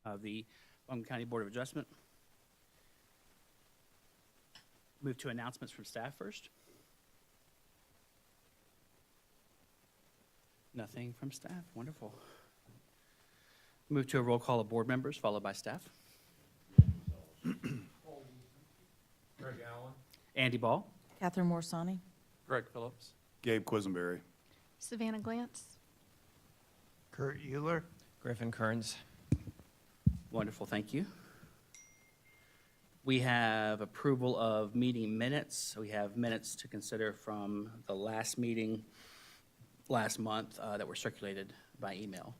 of the Montgomery County Board of Adjustment. Move to announcements from staff first. Nothing from staff. Wonderful. Move to a roll call of board members, followed by staff. Greg Allen. Andy Ball. Catherine Morsani. Greg Phillips. Gabe Quisenberry. Savannah Glantz. Kurt Euler. Griffin Kearns. Wonderful, thank you. We have approval of meeting minutes. We have minutes to consider from the last meeting last month that were circulated by email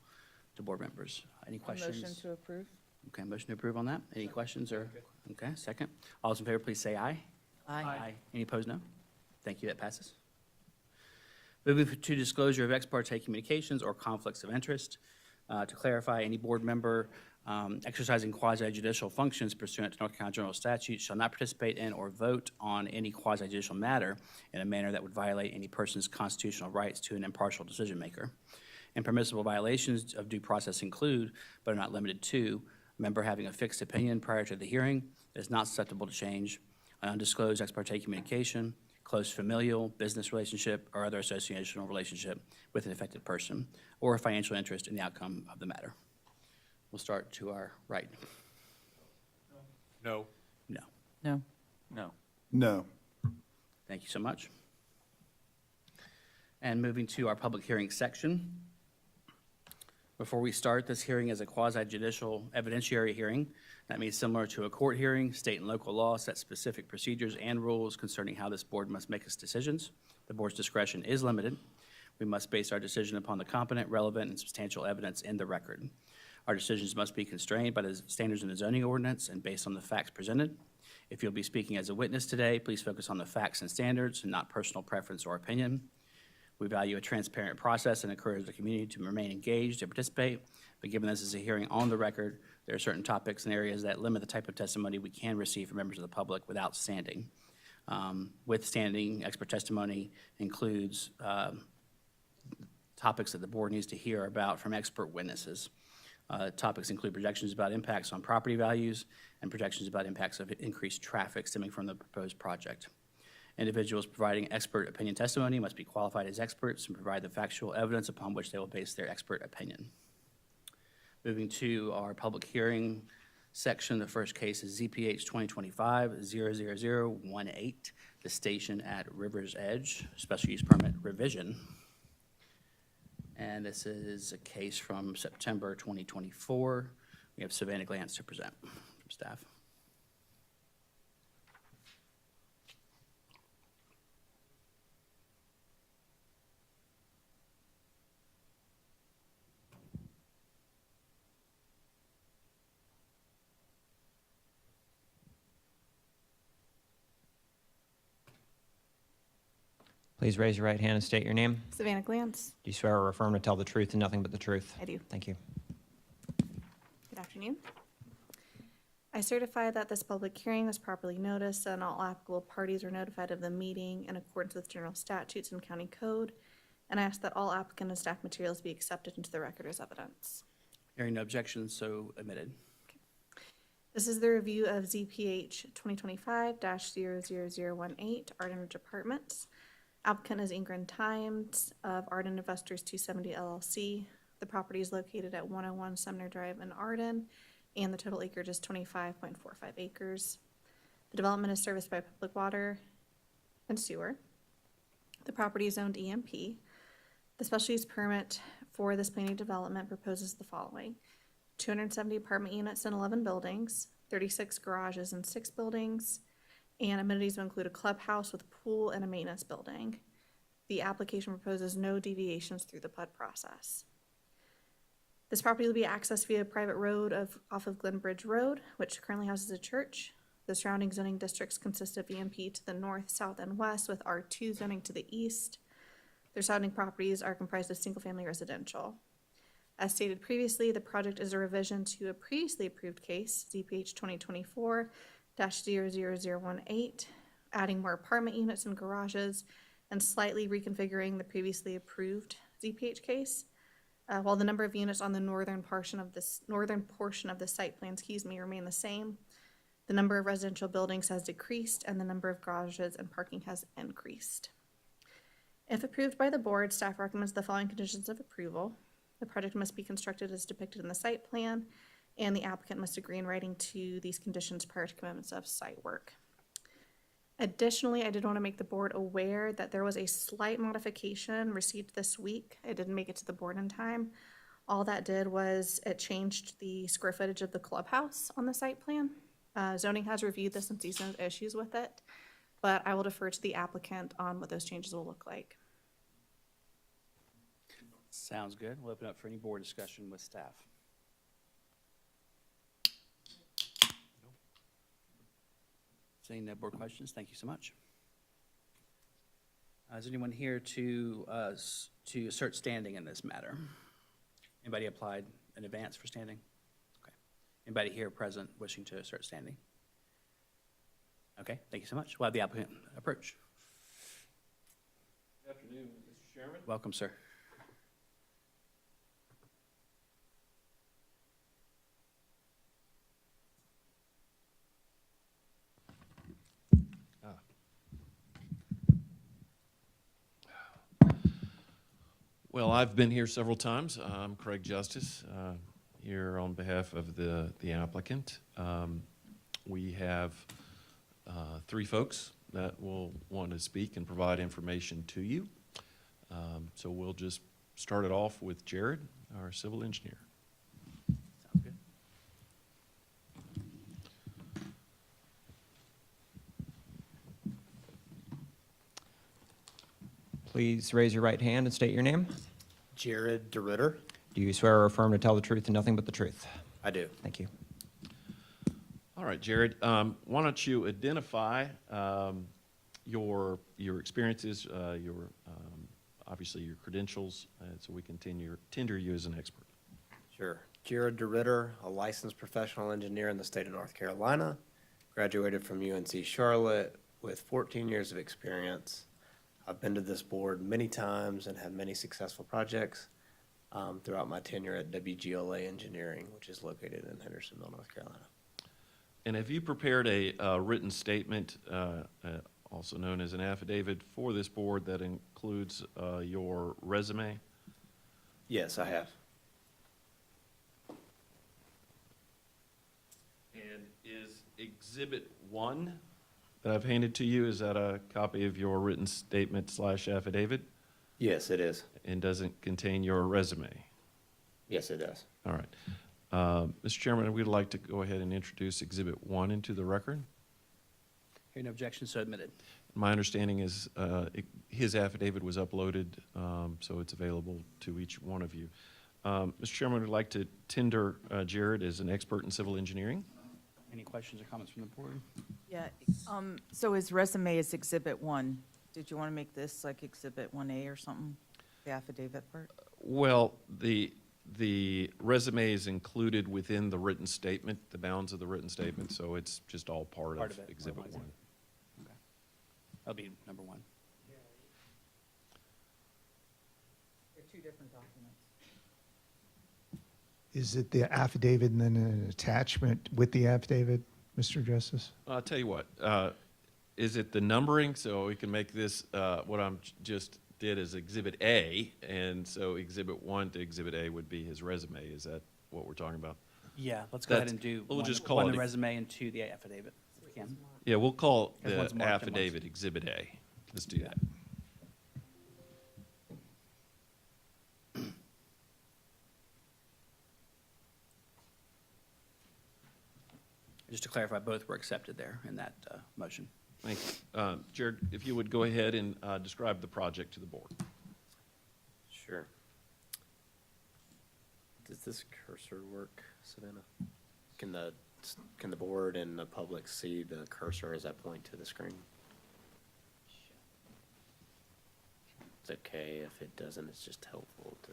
to board members. Any questions? Motion to approve. Okay, motion to approve on that. Any questions or, okay, second. All those in favor, please say aye. Aye. Any opposed, no? Thank you, that passes. Moving to disclosure of ex parte communications or conflicts of interest. To clarify, any board member exercising quasi-judicial functions pursuant to North Carolina General Statute shall not participate in or vote on any quasi-judicial matter in a manner that would violate any person's constitutional rights to an impartial decision maker. And permissible violations of due process include, but are not limited to, a member having a fixed opinion prior to the hearing that is not susceptible to change, an undisclosed ex parte communication, close familial, business relationship, or other associational relationship with an affected person, or a financial interest in the outcome of the matter. We'll start to our right. No. No. No. No. No. Thank you so much. And moving to our public hearing section. Before we start, this hearing is a quasi-judicial evidentiary hearing. That means similar to a court hearing, state and local law set specific procedures and rules concerning how this board must make its decisions. The board's discretion is limited. We must base our decision upon the competent, relevant, and substantial evidence in the record. Our decisions must be constrained by the standards in the zoning ordinance and based on the facts presented. If you'll be speaking as a witness today, please focus on the facts and standards and not personal preference or opinion. We value a transparent process and encourage the community to remain engaged and participate, but given this is a hearing on the record, there are certain topics and areas that limit the type of testimony we can receive from members of the public without standing. With standing, expert testimony includes topics that the board needs to hear about from expert witnesses. Topics include projections about impacts on property values and projections about impacts of increased traffic stemming from the proposed project. Individuals providing expert opinion testimony must be qualified as experts and provide the factual evidence upon which they will base their expert opinion. Moving to our public hearing section, the first case is ZPH 2025-00018, the station at River's Edge, special use permit revision. And this is a case from September 2024. We have Savannah Glantz to present from staff. Please raise your right hand and state your name. Savannah Glantz. Do you swear or affirm to tell the truth and nothing but the truth? I do. Thank you. Good afternoon. I certify that this public hearing was properly noticed and all applicable parties are notified of the meeting in accordance with general statutes and county code. And I ask that all applicant and staff materials be accepted into the record as evidence. Hearing no objections, so admitted. This is the review of ZPH 2025-00018, Arden Apartments. Applicant is Ingrid Times of Arden Investors 270 LLC. The property is located at 101 Sumner Drive in Arden, and the total acreage is 25.45 acres. The development is serviced by public water and sewer. The property is zoned EMP. The special use permit for this planning development proposes the following: 270 apartment units in 11 buildings, 36 garages in 6 buildings, and amenities will include a clubhouse with a pool and a maintenance building. The application proposes no deviations through the PUD process. This property will be accessed via a private road off of Glenbridge Road, which currently houses a church. The surrounding zoning districts consist of EMP to the north, south, and west, with R2 zoning to the east. Their surrounding properties are comprised of single-family residential. As stated previously, the project is a revision to a previously approved case, ZPH 2024-00018, adding more apartment units and garages and slightly reconfiguring the previously approved ZPH case. While the number of units on the northern portion of the site plan, remain the same, the number of residential buildings has decreased and the number of garages and parking has increased. If approved by the board, staff recommends the following conditions of approval. The project must be constructed as depicted in the site plan, and the applicant must agree in writing to these conditions prior to commencement of site work. Additionally, I did want to make the board aware that there was a slight modification received this week. It didn't make it to the board in time. All that did was it changed the square footage of the clubhouse on the site plan. Zoning has reviewed this and sees no issues with it, but I will defer to the applicant on what those changes will look like. Sounds good. We'll open up for any board discussion with staff. Seeing no board questions, thank you so much. Is anyone here to assert standing in this matter? Anybody applied in advance for standing? Okay. Anybody here present wishing to assert standing? Okay, thank you so much. We'll have the applicant approach. Good afternoon, Mr. Chairman. Welcome, sir. Well, I've been here several times. I'm Craig Justice, here on behalf of the applicant. We have three folks that will want to speak and provide information to you. So we'll just start it off with Jared, our civil engineer. Sounds good. Please raise your right hand and state your name. Jared DeRitter. Do you swear or affirm to tell the truth and nothing but the truth? I do. Thank you. All right, Jared, why don't you identify your experiences, obviously your credentials, so we can tender you as an expert. Sure. Jared DeRitter, a licensed professional engineer in the state of North Carolina. Graduated from UNC Charlotte with 14 years of experience. I've been to this board many times and had many successful projects throughout my tenure at WGLA Engineering, which is located in Hendersonville, North Carolina. And have you prepared a written statement, also known as an affidavit, for this board that includes your resume? Yes, I have. And is Exhibit 1 that I've handed to you, is that a copy of your written statement / affidavit? Yes, it is. And doesn't contain your resume? Yes, it does. All right. Mr. Chairman, we'd like to go ahead and introduce Exhibit 1 into the record. Hearing no objection, so admitted. My understanding is his affidavit was uploaded, so it's available to each one of you. Mr. Chairman, we'd like to tender Jared as an expert in civil engineering. Any questions or comments from the board? Yeah, so his resume is Exhibit 1. Did you want to make this like Exhibit 1A or something, the affidavit part? Well, the resume is included within the written statement, the bounds of the written statement, so it's just all part of it, Exhibit formalized 1. it. Okay. That'll be number 1. They're two different documents. Is it the affidavit and then an attachment with the affidavit, Mr. Justice? I'll tell you what, is it the numbering, so we can make this, what I'm just did as Exhibit A, and so Exhibit 1 to Exhibit A would be his resume. Is that what we're talking about? Yeah, let's go ahead That's- and do we'll one just call one it the a- resume and 2 the affidavit, if we can. Yeah, we'll call Because the one's marked and one's- affidavit Exhibit A. Let's do that. Just to clarify, both were accepted there in that motion. Thank you. Jared, if you would go ahead and describe the project to the board. Sure. Does this cursor work, Savannah? Can the board and the public see the cursor as I point to the screen? It's okay if it doesn't, it's just helpful to.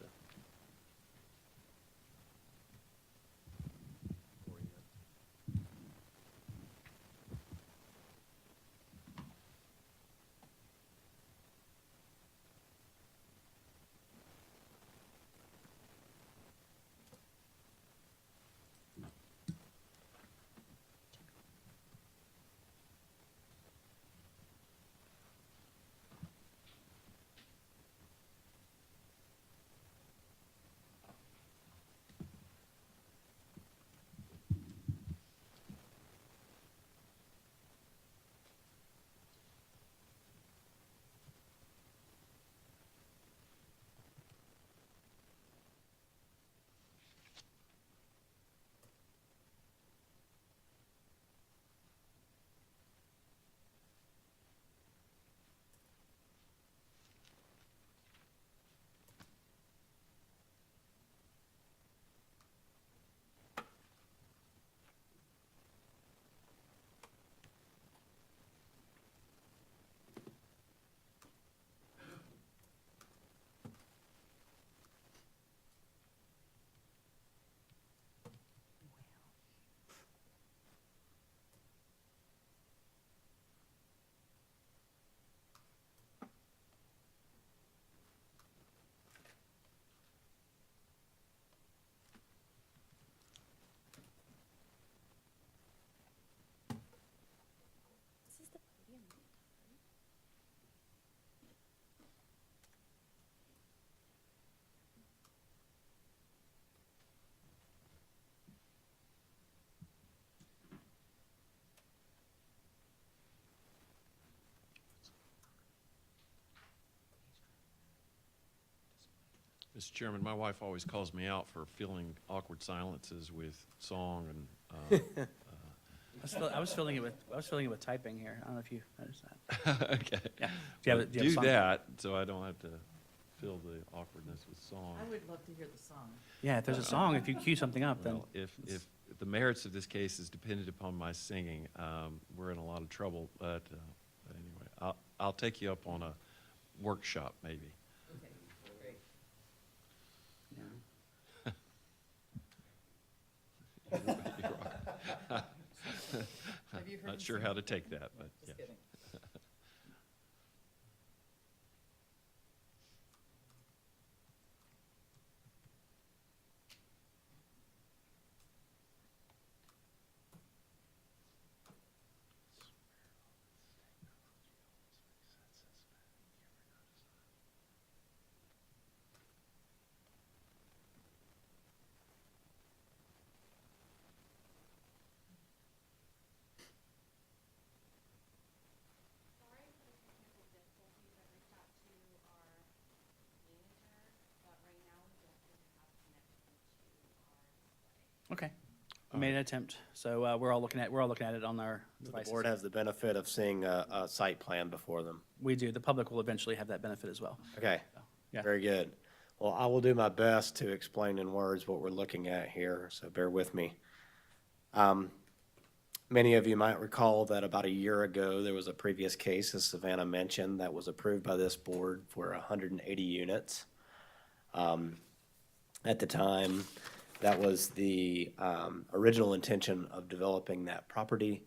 Mr. Chairman, my wife always calls me out for filling awkward silences with song and, I was filling it with typing here. I don't know if you noticed that. okay. Yeah. Do you have a Do song? that, so I don't have to fill the awkwardness with song. would love to hear the song. Yeah, if there's a song, if you cue something up, then. Well, if the merits of this case is dependent upon my singing, we're in a lot of trouble, but anyway, I'll take you up on a workshop, maybe. Okay, great. Not sure how to take that, but yeah. Just kidding. Sorry for the technical difficulties. I reached out to our manager, but right now we don't seem to have connection to our display. Okay. We made an attempt, so we're all looking at it on our The devices. board has the benefit of seeing a site plan before them. We do. The public will eventually have that benefit as well. Okay, Yeah. very good. Well, I will do my best to explain in words what we're looking at here, so bear with me. Many of you might recall that about a year ago, there was a previous case, as Savannah mentioned, that was approved by this board for 180 units. At the time, that was the original intention of developing that property,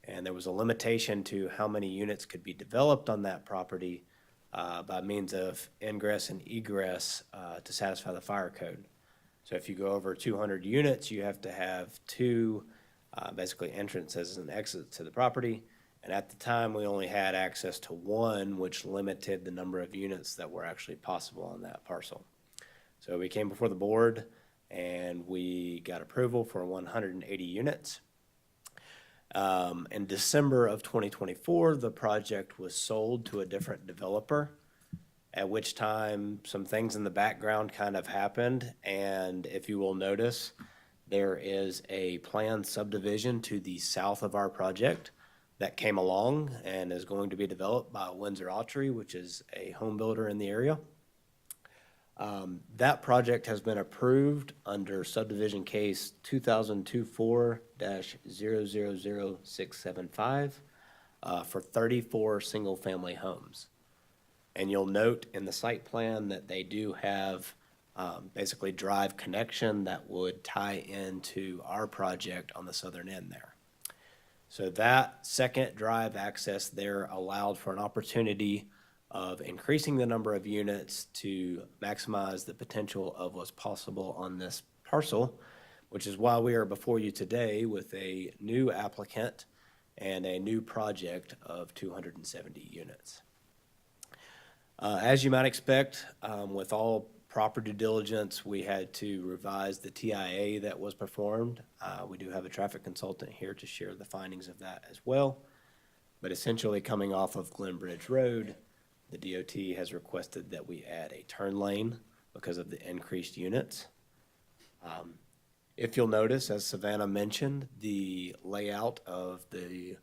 and there was a limitation to how many units could be developed on that property by means of ingress and egress to satisfy the fire code. So if you go over 200 units, you have to have two basically entrances and exits to the property. And at the time, we only had access to one, which limited the number of units that were actually possible on that parcel. So we came before the board and we got approval for 180 units. In December of 2024, the project was sold to a different developer, at which time some things in the background kind of happened. And if you will notice, there is a planned subdivision to the south of our project that came along and is going to be developed by Windsor Autry, which is a home builder in the area. That project has been approved under subdivision case 2024-000675 for 34 single-family homes. And you'll note in the site plan that they do have basically drive connection that would tie into our project on the southern end there. So that second drive access there allowed for an opportunity of increasing the number of units to maximize the potential of what's possible on this parcel, which is why we are before you today with a new applicant and a new project of 270 units. As you might expect, with all proper due diligence, we had to revise the TIA that was performed. We do have a traffic consultant here to share the findings of that as well. But essentially, coming off of Glen Bridge Road, the DOT has requested that we add a turn lane because of the increased units. If you'll notice, as Savannah mentioned, the layout of the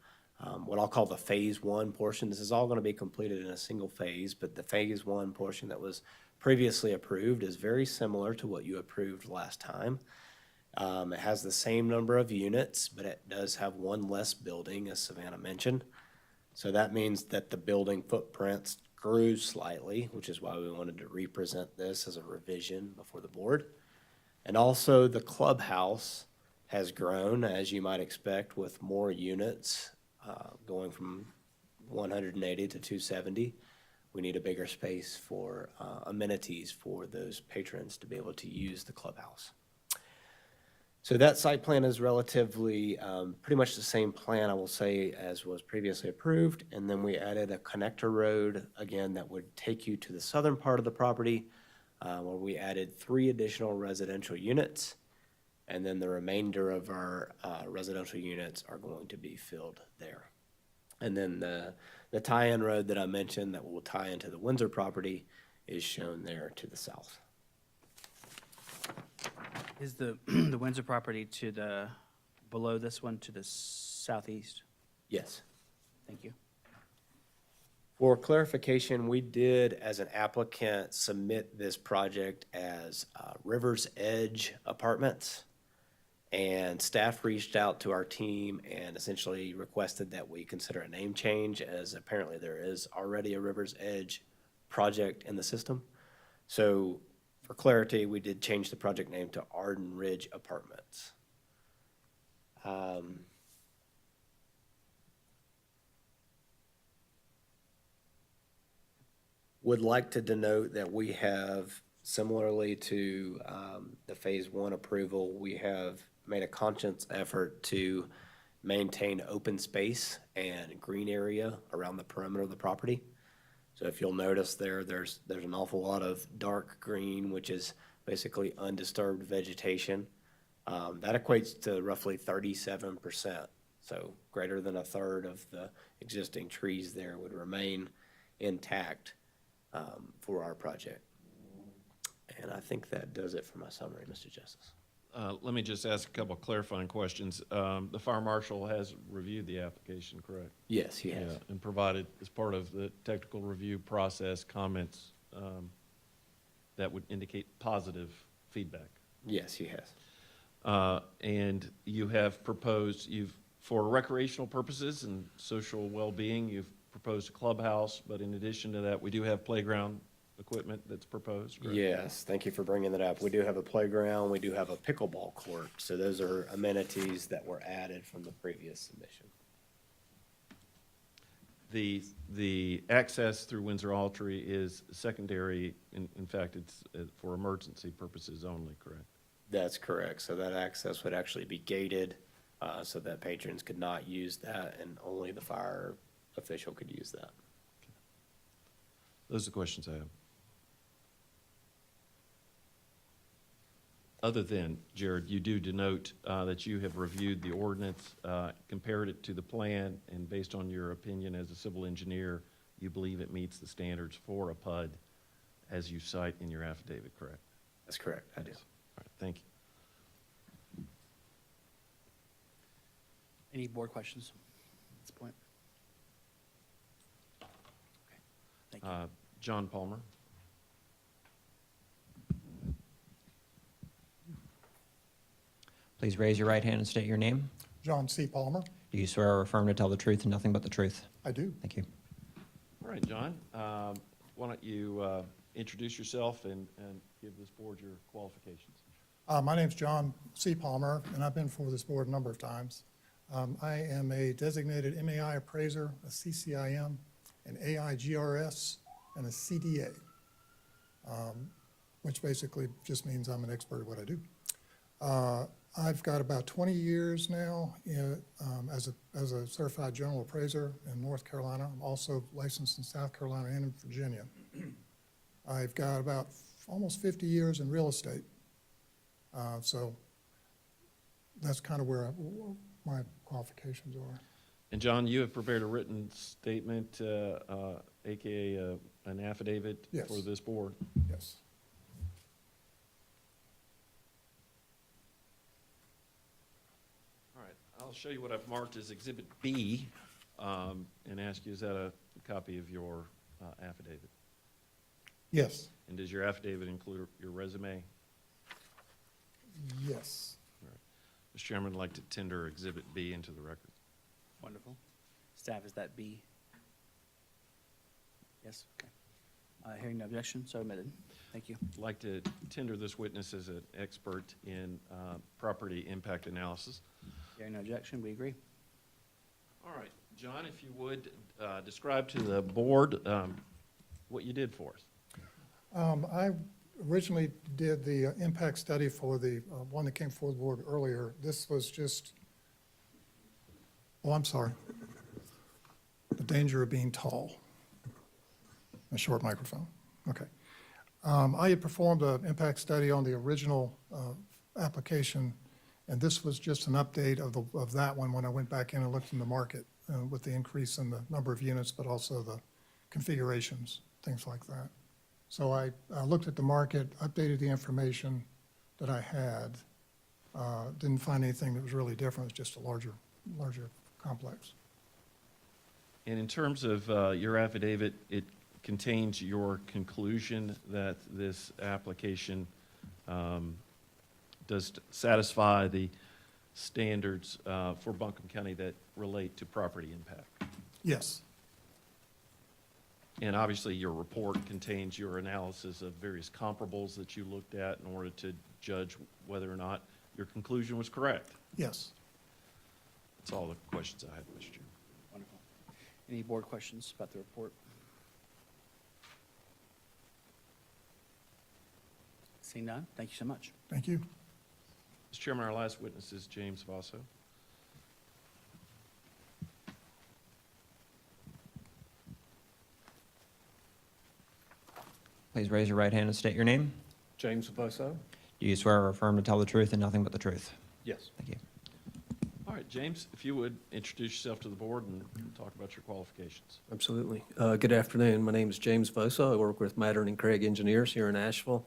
what I'll call the phase one portion, this is all going to be completed in a single phase, but the phase one portion that was previously approved is very similar to what you approved last time. It has the same number of units, but it does have one less building, as Savannah mentioned. So that means that the building footprints grew slightly, which is why we wanted to represent this as a revision before the board. And also the clubhouse has grown, as you might expect, with more units going from 180 to 270. We need a bigger space for amenities for those patrons to be able to use the clubhouse. So that site plan is relatively pretty much the same plan, I will say, as was previously approved. And then we added a connector road, again, that would take you to the southern part of the property, where we added 3 additional residential units. And then the remainder of our residential units are going to be filled there. And then the tie-in road that I mentioned that will tie into the Windsor property is shown there to the south. Is the, the Windsor property to the, below this one to the southeast? Yes. Thank you. For clarification, we did, as an applicant, submit this project as Rivers Edge Apartments. And staff reached out to our team and essentially requested that we consider a name change, as apparently there is already a Rivers Edge project in the system. So for clarity, we did change the project name to Arden Ridge Apartments. Would like to denote that we have, similarly to the Phase 1 approval, we have made a conscious effort to maintain open space and green area around the perimeter of the property. So if you'll notice there's an awful lot of dark green, which is basically undisturbed vegetation. That equates to roughly 37%. So greater than a third of the existing trees there would remain intact for our project. And I think that does it for my summary, Mr. Justice. Let me just ask a couple of clarifying questions. The fire marshal has reviewed the application, correct? Yes, he has. Yeah, and provided, as part of the technical review process, comments that would indicate positive feedback. Yes, he has. And you have proposed, for recreational purposes and social well-being, you've proposed a clubhouse, but in addition to that, we do have playground equipment that's proposed, correct? Yes, thank you for bringing that up. We do have a playground, we do have a pickleball court. So those are amenities that were added from the previous submission. The access through Windsor Altry is secondary, in fact, it's for emergency purposes only, correct? That's correct. So that access would actually be gated, so that patrons could not use that and only the fire official could use that. Those are the questions I have. Other than, Jared, you do denote that you have reviewed the ordinance, compared it to the plan, and based on your opinion as a civil engineer, you believe it meets the standards for a PUD as you cite in your affidavit, correct? That's correct, I do. All right, thank you. Any board questions at this point? Okay, thank you. John Palmer. Please raise your right hand and state your name. John C. Palmer. Do you swear or affirm to tell the truth and nothing but the truth? I do. Thank you. All right, John, why don't you introduce yourself and give this board your qualifications? My name's John C. Palmer, and I've been before this board a number of times. I am a designated MAI appraiser, a CCIM, an AIGRS, and a CDA, which basically just means I'm an expert at what I do. I've got about 20 years now as a certified general appraiser in North Carolina. I'm also licensed in South Carolina and in Virginia. I've got about almost 50 years in real estate. So that's kind of where my qualifications are. And John, you have prepared a written statement, AKA an affidavit Yes. for this board? Yes. All right, I'll show you what I've marked as Exhibit B, and ask you, is that a copy of your affidavit? Yes. And does your affidavit include your resume? Yes. Mr. Chairman, I'd like to tender Exhibit B into the record. Wonderful. Staff, is that B? Yes, okay. Hearing no objection, so admitted. Thank you. I'd like to tender this witness as an expert in property impact analysis. Hearing no objection, we agree. All right, John, if you would, describe to the board what you did for us. I originally did the impact study for the one that came forward the board earlier. This was just, oh, I'm sorry. The danger of being tall. A short microphone. Okay. I had performed an impact study on the original application, and this was just an update of that one when I went back in and looked in the market with the increase in the number of units, but also the configurations, things like that. So I looked at the market, updated the information that I had, Didn't find anything that was really different. It's just a larger complex. And in terms of your affidavit, it contains your conclusion that this application does satisfy the standards for Buncombe County that relate to property impact. Yes, And obviously, your report contains your analysis of various comparables that you looked at in order to judge whether or not your conclusion was correct. yes. That's all the questions I had, Mr. Chairman. Wonderful. Any board questions about the report? Seeing none, thank you so much. Thank you. Mr. Chairman, our last witness is James Vaso. Please raise your right hand and state your name. James Boso? Do you swear or affirm to tell the truth and nothing but the truth? Yes. Thank you. All right, James, if you would introduce yourself to the board and talk about your qualifications. Absolutely. Good afternoon. My name is James Vosa. I work with Mattern and Craig Engineers here in Asheville.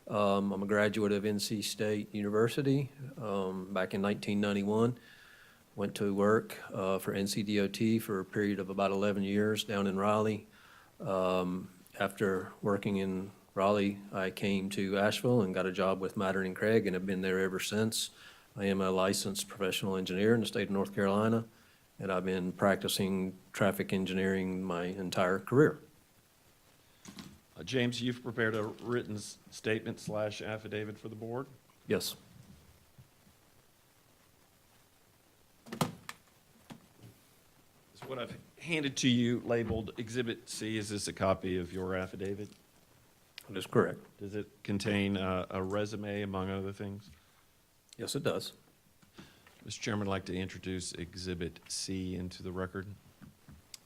I'm a graduate of NC State University back in 1991. Went to work for NCDOT for a period of about 11 years down in Raleigh. After working in Raleigh, I came to Asheville and got a job with Mattern and Craig and have been there ever since. I am a licensed professional engineer in the state of North Carolina, and I've been practicing traffic engineering my entire career. James, you've prepared a written statement / affidavit for the board. Yes. So what I've handed to you labeled Exhibit C, is this a copy of your affidavit? That is correct. Does it contain a resume, among other things? Yes, it does. Mr. Chairman, I'd like to introduce Exhibit C into the record.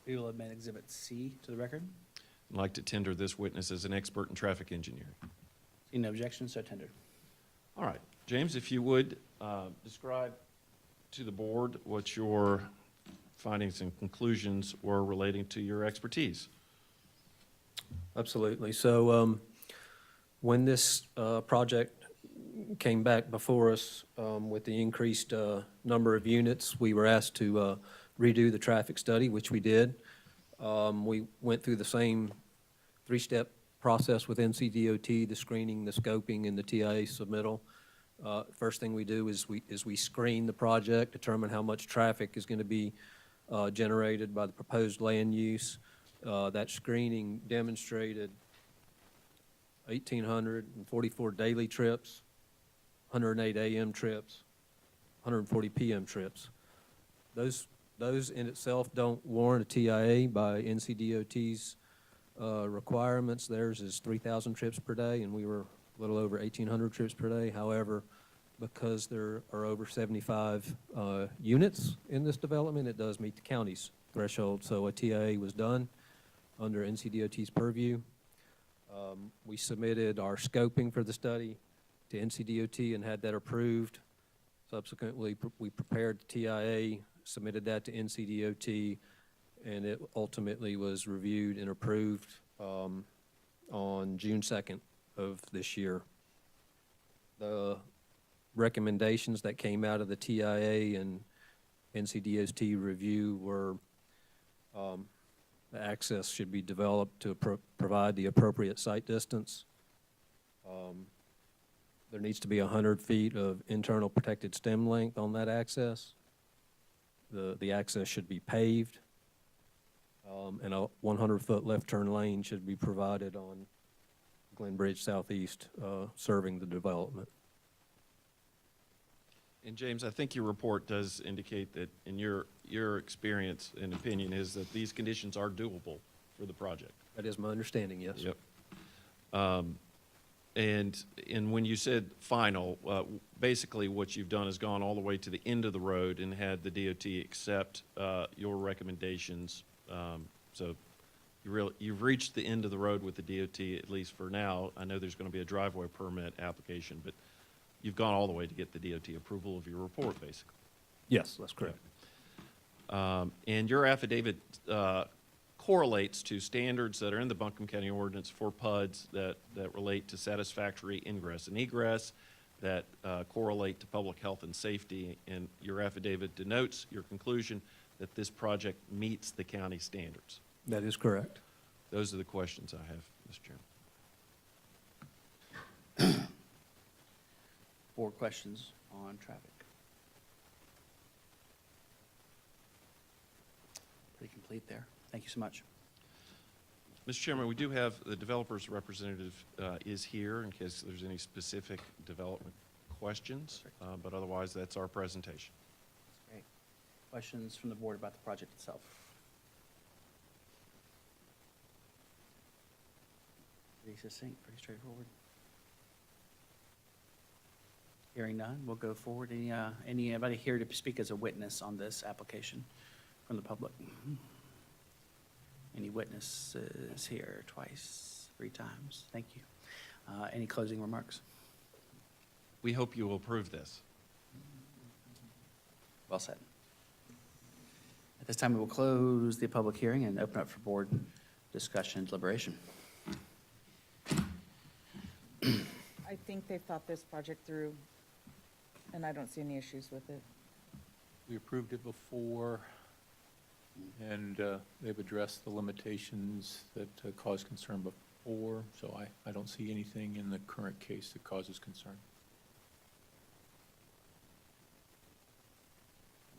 We will admit Exhibit C to the record. I'd like to tender this witness as an expert in traffic engineering. Seeing no objection, so tendered. All right, James, if you would, describe to the board what your findings and conclusions were relating to your expertise. Absolutely. So when this project came back before us with the increased number of units, we were asked to redo the traffic study, which we did. We went through the same three-step process with NCDOT, the screening, the scoping, and the TIA submittal. First thing we do is we screen the project, determine how much traffic is going to be generated by the proposed land use. That screening demonstrated 1,844 daily trips, 108 AM trips, 140 PM trips. Those in itself don't warrant a TIA by NCDOT's requirements. Theirs is 3,000 trips per day, and we were a little over 1,800 trips per day. However, because there are over 75 units in this development, it does meet the county's threshold. So a TIA was done under NCDOT's purview. We submitted our scoping for the study to NCDOT and had that approved. Subsequently, we prepared the TIA, submitted that to NCDOT, and it ultimately was reviewed and approved on June 2nd of this year. The recommendations that came out of the TIA and NCDOT review were the access should be developed to provide the appropriate site distance. There needs to be 100 feet of internal protected stem length on that access. The access should be paved, and a 100-foot left turn lane should be provided on Glen Bridge Southeast, serving the development. And James, I think your report does indicate that in your experience and opinion is that these conditions are doable for the project. That is my understanding, yes. Yep. And when you said final, basically what you've done is gone all the way to the end of the road and had the DOT accept your recommendations. So you've reached the end of the road with the DOT, at least for now. I know there's going to be a driveway permit application, but you've gone all the way to get the DOT approval of your report, basically. Yes, that's correct. And your affidavit correlates to standards that are in the Buncombe County ordinance for PUDs that relate to satisfactory ingress and egress, that correlate to public health and safety, and your affidavit denotes your conclusion that this project meets the county standards. That is correct. Those are the questions I have, Mr. Chairman. Board questions on traffic? Pretty complete there. Thank you so much. Mr. Chairman, we do have the developer's representative is here in case there's any specific development questions, but otherwise, that's our presentation. Great. Questions from the board about the project itself? Pretty succinct, pretty straightforward. Hearing none, we'll go forward. Anybody here to speak as a witness on this application from the public? Any witnesses here? Twice, 3 times? Thank you. Any closing remarks? We hope you will approve this. Well said. At this time, we will close the public hearing and open up for board discussion and deliberation. I think they've thought this project through, and I don't see any issues with it. We approved it before, and they've addressed the limitations that caused concern before, so I don't see anything in the current case that causes concern.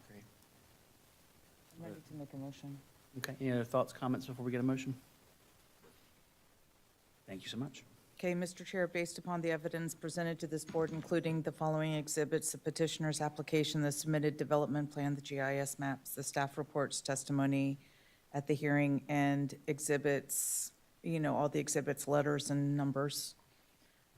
Great. I'm ready to make a motion. Okay, any other thoughts, comments before we get a motion? Thank you so much. Okay, Mr. Chair, based upon the evidence presented to this board, including the following exhibits, the petitioner's application, the submitted development plan, the GIS maps, the staff reports, testimony at the hearing, and exhibits, all the exhibits, letters and numbers.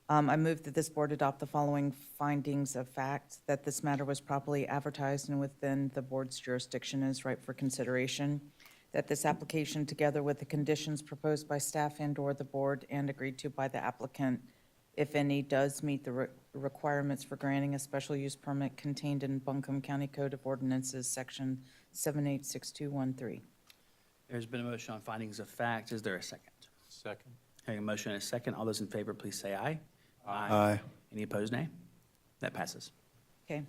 I move that this board adopt the following findings of fact: that this matter was properly advertised and within the board's jurisdiction is ripe for consideration. That this application, together with the conditions proposed by staff and/or the board and agreed to by the applicant, if any, does meet the requirements for granting a special use permit contained in Buncombe County Code of Ordinances, Section 786213. There's been a motion on findings of fact. Is there a second? Second. Having a motion and a second, all those in favor, please say aye. Aye. Any opposed, nay? That passes. Okay.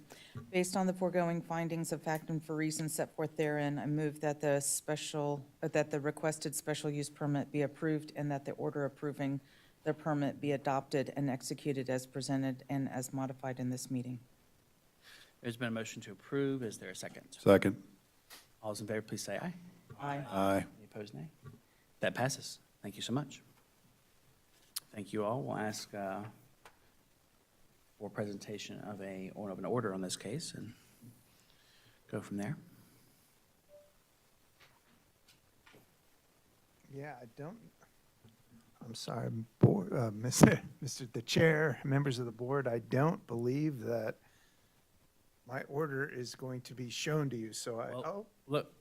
Based on the foregoing findings of fact and for reasons set forth therein, I move that the requested special use permit be approved and that the order approving the permit be adopted and executed as presented and as modified in this meeting. There's been a motion to approve. Is there a second? Second. All those in favor, please say aye. Aye. Aye. Any opposed, nay? That passes. Thank you so much. Thank you all. We'll ask for presentation of an order on this case and go from there. Yeah, I'm sorry, board, Mr. the Chair, members of the board, I don't believe that my order is going to be shown to you, so look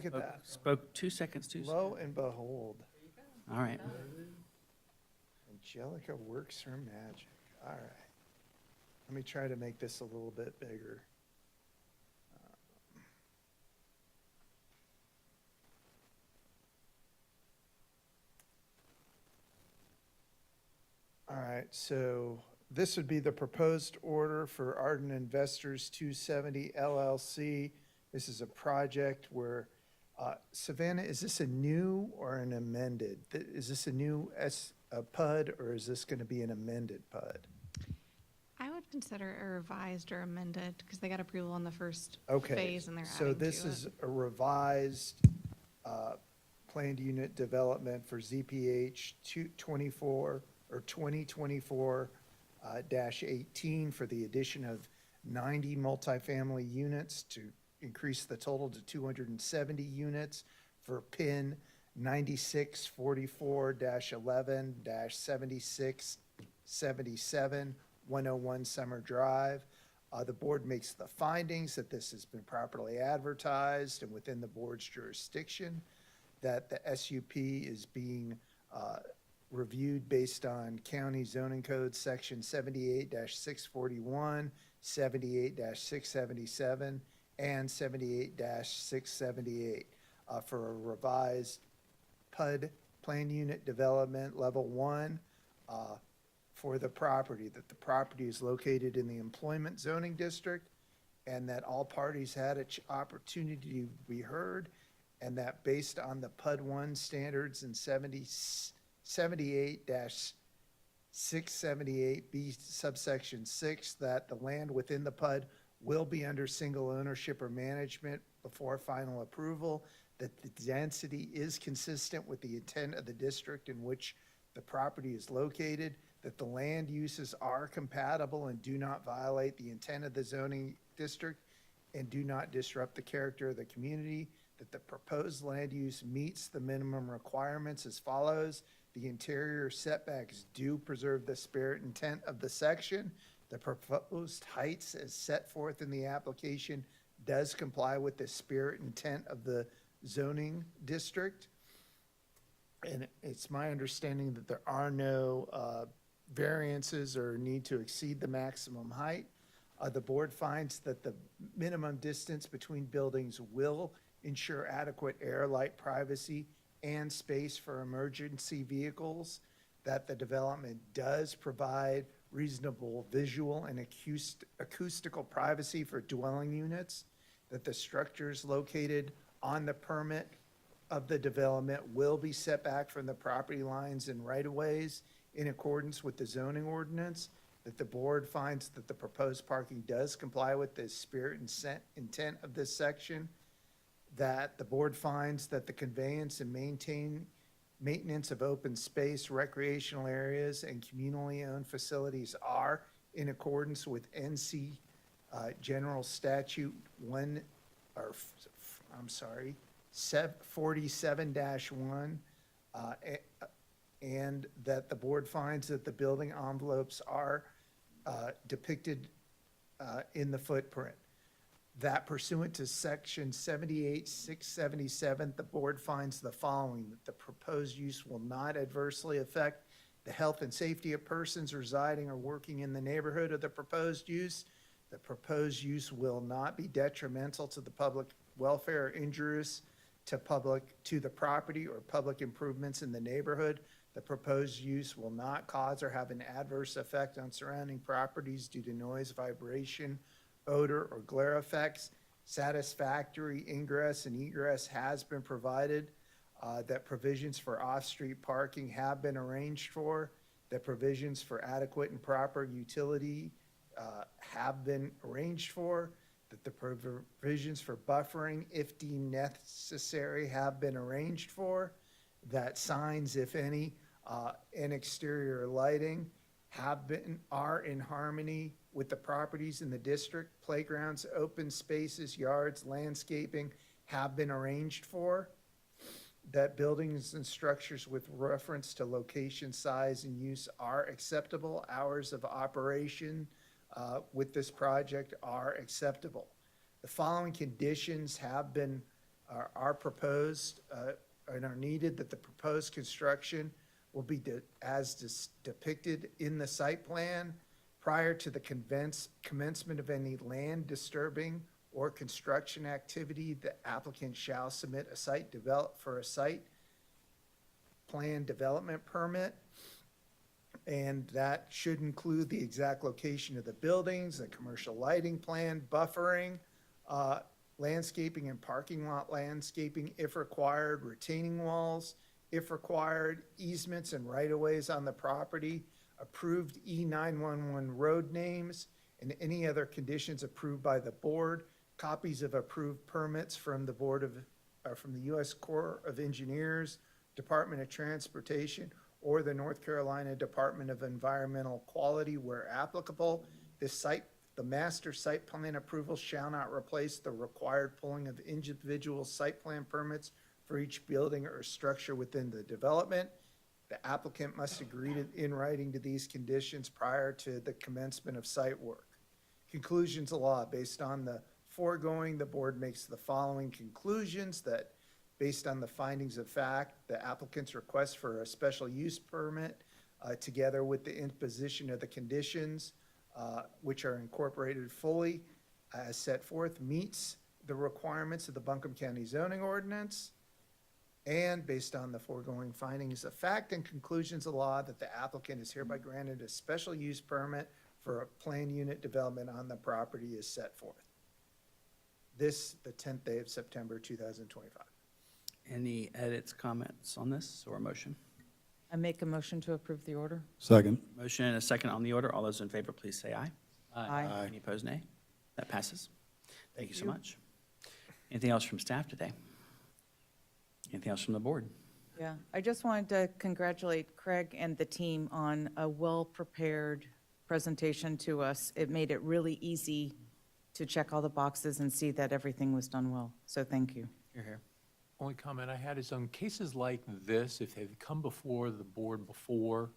at that. Spoke 2 seconds too soon. Lo and behold, All right. Angelica works her magic. All right. Let me try to make this a little bit bigger. All right, so this would be the proposed order for Arden Investors 270 LLC. This is a project where, Savannah, is this a new or an amended? Is this a new PUD, or is this going to be an amended PUD? I would consider a revised or amended, because they got approval on the first Okay, phase and they're so adding to this is it. a revised planned unit development for ZPH 224 or 2024 -18 for the addition of 90 multifamily units to increase the total to 270 units for PIN 9644-11-7677 101 Summer Drive. The board makes the findings that this has been properly advertised and within the board's jurisdiction, that the SUP is being reviewed based on County Zoning Code Section 78-641, 78-677, and 78-678 for a revised PUD, Plan Unit Development Level 1, for the property, that the property is located in the employment zoning district, and that all parties had an opportunity to be heard, and that based on the PUD 1 standards and 78-678B subsection 6, that the land within the PUD will be under single ownership or management before final approval, that the density is consistent with the intent of the district in which the property is located, that the land uses are compatible and do not violate the intent of the zoning district and do not disrupt the character of the community, that the proposed land use meets the minimum requirements as follows. The interior setbacks do preserve the spirit and intent of the section. The proposed heights as set forth in the application does comply with the spirit and intent of the zoning district. And it's my understanding that there are no variances or need to exceed the maximum height. The board finds that the minimum distance between buildings will ensure adequate air, light, privacy, and space for emergency vehicles, that the development does provide reasonable visual and acoustical privacy for dwelling units, that the structures located on the permit of the development will be set back from the property lines and right-of-ways in accordance with the zoning ordinance, that the board finds that the proposed parking does comply with the spirit and intent of this section, that the board finds that the conveyance and maintenance of open space, recreational areas, and communally owned facilities are in accordance with NC General Statute 47-1, and that the board finds that the building envelopes are depicted in the footprint. That pursuant to section 78-677, the board finds the following: that the proposed use will not adversely affect the health and safety of persons residing or working in the neighborhood of the proposed use. The proposed use will not be detrimental to the public welfare or injurious to the property or public improvements in the neighborhood. The proposed use will not cause or have an adverse effect on surrounding properties due to noise, vibration, odor, or glare effects. Satisfactory ingress and egress has been provided, that provisions for off-street parking have been arranged for, that provisions for adequate and proper utility have been arranged for, that the provisions for buffering, if deemed necessary, have been arranged for, that signs, if any, and exterior lighting are in harmony with the properties in the district. Playgrounds, open spaces, yards, landscaping have been arranged for, that buildings and structures with reference to location, size, and use are acceptable. Hours of operation with this project are acceptable. The following conditions are proposed and are needed: that the proposed construction will be as depicted in the site plan. Prior to the commencement of any land disturbing or construction activity, the applicant shall submit a site plan development permit. And that should include the exact location of the buildings, the commercial lighting plan, buffering, landscaping and parking lot landscaping if required, retaining walls if required, easements and right-of-ways on the property, approved E911 road names, and any other conditions approved by the board, copies of approved permits from the from the U.S. Corps of Engineers, Department of Transportation, or the North Carolina Department of Environmental Quality where applicable. The master site plan approval shall not replace the required pulling of individual site plan permits for each building or structure within the development. The applicant must agree in writing to these conditions prior to the commencement of site work. Conclusions of law. Based on the foregoing, the board makes the following conclusions: that based on the findings of fact, the applicant's request for a special use permit, together with the imposition of the conditions, which are incorporated fully as set forth, meets the requirements of the Buncombe County zoning ordinance, And based on the foregoing findings of fact and conclusions of law, that the applicant is hereby granted a special use permit for a planned unit development on the property is set forth. This, the 10th day of September, 2025. Any edits, comments on this, or a motion? I make a motion to approve the order. Second. Motion and a second on the order. All those in favor, please say aye. Aye. Any opposed, nay? That passes. Thank you so you. much. Anything else from staff today? Anything else from the board? Yeah, I just wanted to congratulate Craig and the team on a well-prepared presentation to us. It made it really easy to check all the boxes and see that everything was done well. So thank you. You're here. Only comment I had is on cases like this, if they've come before the board before,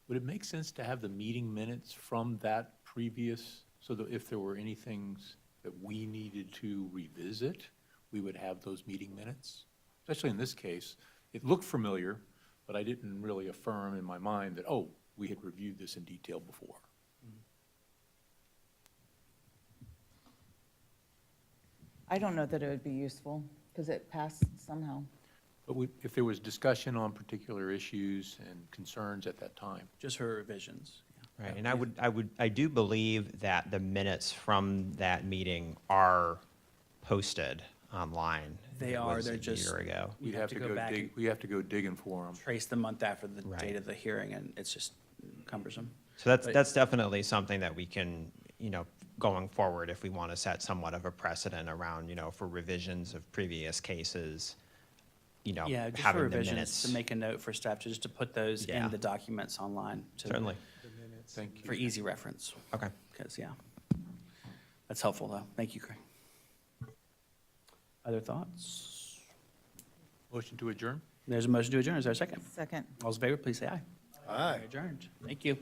would it make sense to have the meeting minutes from that previous, so that if there were any things that we needed to revisit, we would have those meeting minutes? Especially in this case, it looked familiar, but I didn't really affirm in my mind that, oh, we had reviewed this in detail before. I don't know that it would be useful because it passed somehow. But if there was discussion on particular issues and concerns at that time. Just for revisions. yeah. Right, and I do believe that the minutes from that meeting are posted online. They It are, was they're a just- year ago. We'd have to go back dig, and we have to go digging for them. trace the month after the Right. date of the hearing, and it's just cumbersome. So that's, But- that's definitely something that we can, going forward, if we want to set somewhat of a precedent around, for revisions of previous cases, Yeah, just for having the revisions, minutes. to make a note for staff, just to put those in Yeah. the documents online. Certainly. Thank For you. easy reference, Okay. because, yeah. That's helpful, though. Thank you, Craig. Other thoughts? Motion to adjourn? There's a motion to adjourn. Is there a second? Second. All those in favor, please say aye. Aye. We're adjourned. Thank you.